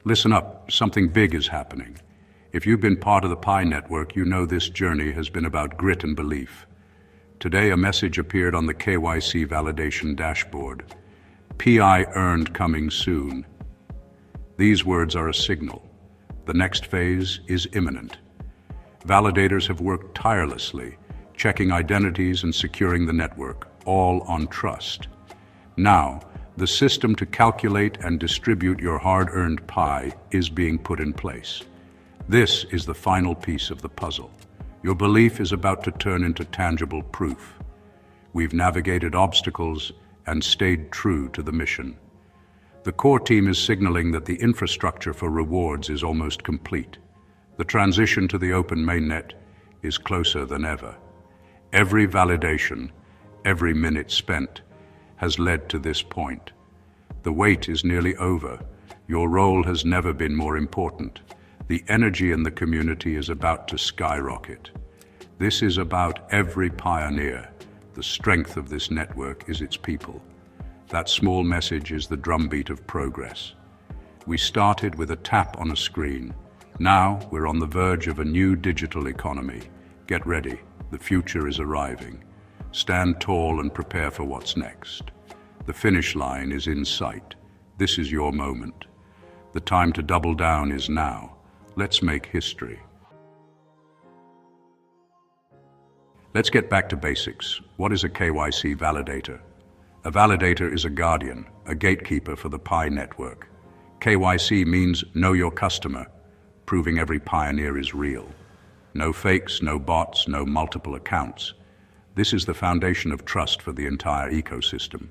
Listen up, something big is happening. If you've been part of the Pi network, you know this journey has been about grit and belief. Today, a message appeared on the KYC validation dashboard. PI earned coming soon. These words are a signal. The next phase is imminent. Validators have worked tirelessly, checking identities and securing the network, all on trust. Now, the system to calculate and distribute your hard-earned Pi is being put in place. This is the final piece of the puzzle. Your belief is about to turn into tangible proof. We've navigated obstacles and stayed true to the mission. The core team is signaling that the infrastructure for rewards is almost complete. The transition to the open mainnet is closer than ever. Every validation, every minute spent, has led to this point. The wait is nearly over. Your role has never been more important. The energy in the community is about to skyrocket. This is about every pioneer. The strength of this network is its people. That small message is the drumbeat of progress. We started with a tap on a screen. Now we're on the verge of a new digital economy. Get ready, the future is arriving. Stand tall and prepare for what's next. The finish line is in sight. This is your moment. The time to double down is now. Let's make history. Let's get back to basics. What is a KYC validator? A validator is a guardian, a gatekeeper for the Pi network. KYC means know your customer, proving every pioneer is real. No fakes, no bots, no multiple accounts. This is the foundation of trust for the entire ecosystem.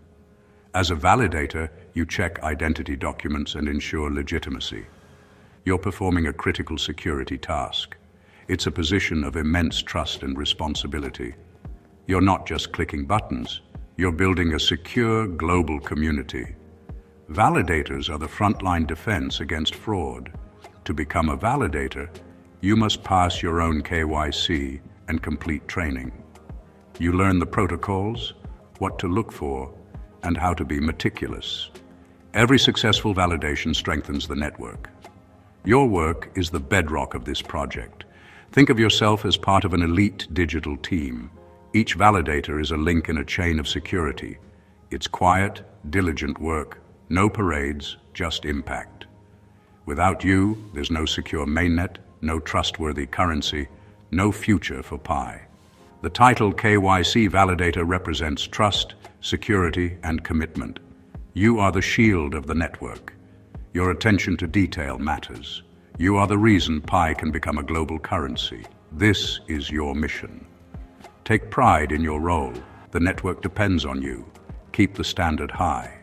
As a validator, you check identity documents and ensure legitimacy. You're performing a critical security task. It's a position of immense trust and responsibility. You're not just clicking buttons, you're building a secure global community. Validators are the frontline defense against fraud. To become a validator, you must pass your own KYC and complete training. You learn the protocols, what to look for, and how to be meticulous. Every successful validation strengthens the network. Your work is the bedrock of this project. Think of yourself as part of an elite digital team. Each validator is a link in a chain of security. It's quiet, diligent work, no parades, just impact. Without you, there's no secure mainnet, no trustworthy currency, no future for Pi. The title KYC Validator represents trust, security, and commitment. You are the shield of the network. Your attention to detail matters. You are the reason Pi can become a global currency. This is your mission. Take pride in your role. The network depends on you. Keep the standard high.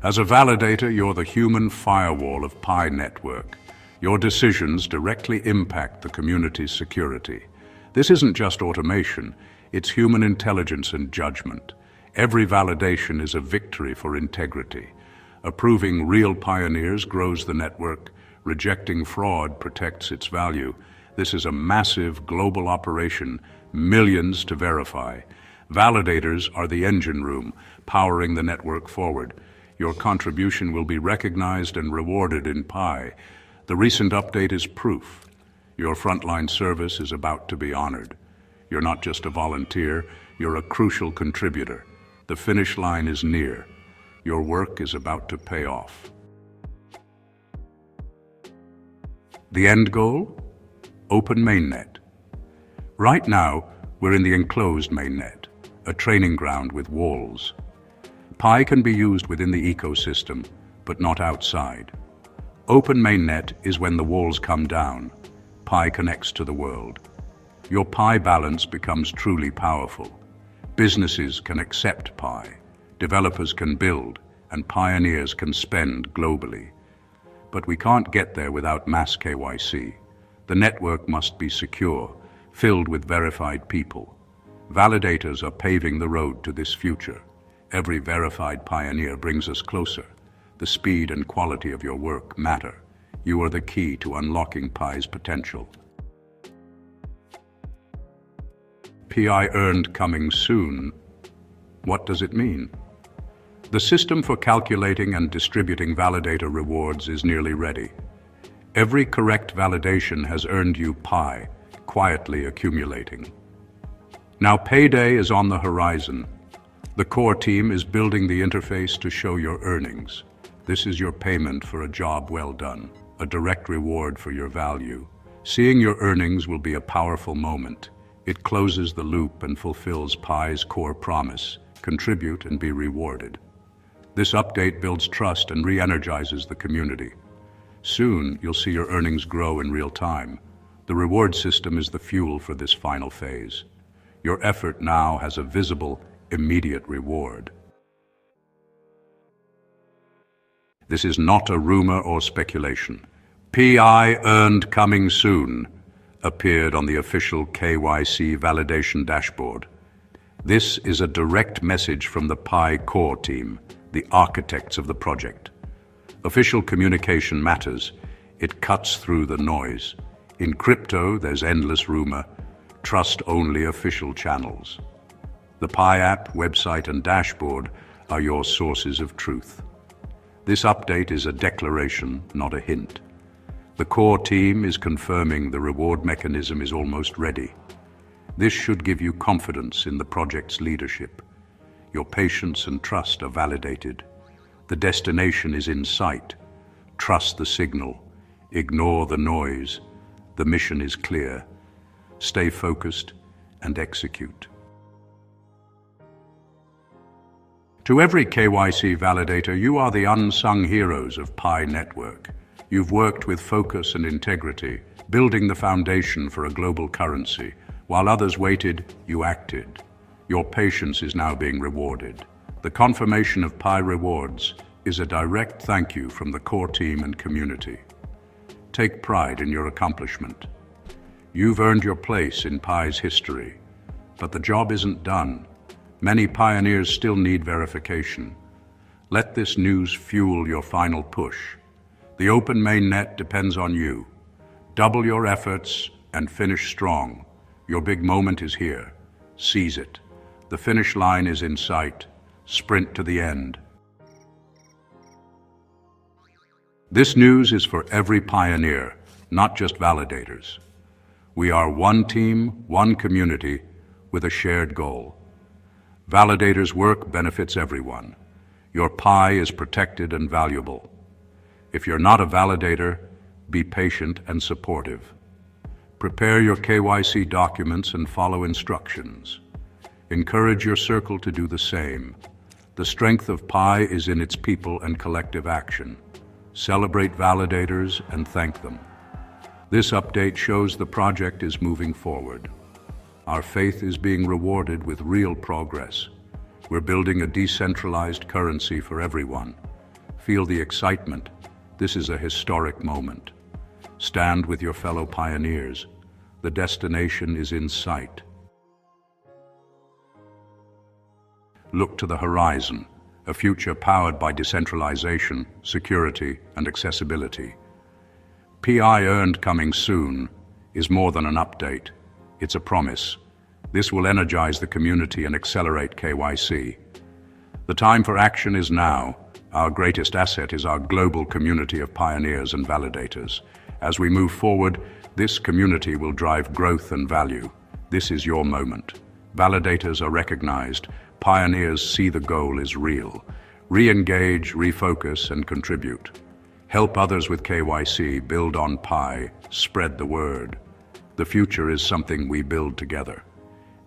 As a validator, you're the human firewall of Pi network. Your decisions directly impact the community's security. This isn't just automation, it's human intelligence and judgment. Every validation is a victory for integrity. Approving real pioneers grows the network. Rejecting fraud protects its value. This is a massive global operation, millions to verify. Validators are the engine room, powering the network forward. Your contribution will be recognized and rewarded in Pi. The recent update is proof. Your frontline service is about to be honored. You're not just a volunteer, you're a crucial contributor. The finish line is near. Your work is about to pay off. The end goal? Open mainnet. Right now, we're in the enclosed mainnet, a training ground with walls. Pi can be used within the ecosystem, but not outside. Open mainnet is when the walls come down. Pi connects to the world. Your Pi balance becomes truly powerful. Businesses can accept Pi, developers can build, and pioneers can spend globally. But we can't get there without mass KYC. The network must be secure, filled with verified people. Validators are paving the road to this future. Every verified pioneer brings us closer. The speed and quality of your work matter. You are the key to unlocking Pi's potential. PI earned coming soon. What does it mean? The system for calculating and distributing validator rewards is nearly ready. Every correct validation has earned you pi, quietly accumulating. Now payday is on the horizon. The core team is building the interface to show your earnings. This is your payment for a job well done, a direct reward for your value. Seeing your earnings will be a powerful moment. It closes the loop and fulfills Pi's core promise: contribute and be rewarded. This update builds trust and re-energizes the community. Soon, you'll see your earnings grow in real time. The reward system is the fuel for this final phase. Your effort now has a visible, immediate reward. This is not a rumor or speculation. PI earned coming soon appeared on the official KYC validation dashboard. This is a direct message from the Pi core team, the architects of the project. Official communication matters. It cuts through the noise. In crypto, there's endless rumor. Trust only official channels. The Pi app, website, and dashboard are your sources of truth. This update is a declaration, not a hint. The core team is confirming the reward mechanism is almost ready. This should give you confidence in the project's leadership. Your patience and trust are validated. The destination is in sight. Trust the signal. Ignore the noise. The mission is clear. Stay focused and execute. To every KYC validator, you are the unsung heroes of Pi Network. You've worked with focus and integrity, building the foundation for a global currency. While others waited, you acted. Your patience is now being rewarded. The confirmation of Pi rewards is a direct thank you from the core team and community. Take pride in your accomplishment. You've earned your place in Pi's history, but the job isn't done. Many pioneers still need verification. Let this news fuel your final push. The open mainnet depends on you. Double your efforts and finish strong. Your big moment is here. Seize it. The finish line is in sight. Sprint to the end. This news is for every pioneer, not just validators. We are one team, one community, with a shared goal. Validators' work benefits everyone. Your Pi is protected and valuable. If you're not a validator, be patient and supportive. Prepare your KYC documents and follow instructions. Encourage your circle to do the same. The strength of Pi is in its people and collective action. Celebrate validators and thank them. This update shows the project is moving forward. Our faith is being rewarded with real progress. We're building a decentralized currency for everyone. Feel the excitement. This is a historic moment. Stand with your fellow pioneers. The destination is in sight. Look to the horizon, a future powered by decentralization, security, and accessibility. PI earned coming soon is more than an update. It's a promise. This will energize the community and accelerate KYC. The time for action is now. Our greatest asset is our global community of pioneers and validators. As we move forward, this community will drive growth and value. This is your moment. Validators are recognized. Pioneers see the goal is real. Re-engage, refocus, and contribute. Help others with KYC, build on Pi, spread the word. The future is something we build together.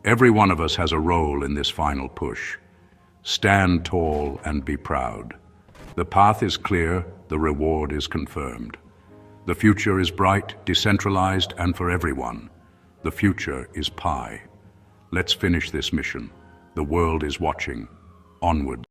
Every one of us has a role in this final push. Stand tall and be proud. The path is clear, the reward is confirmed. The future is bright, decentralized, and for everyone. The future is Pi. Let's finish this mission. The world is watching. Onward.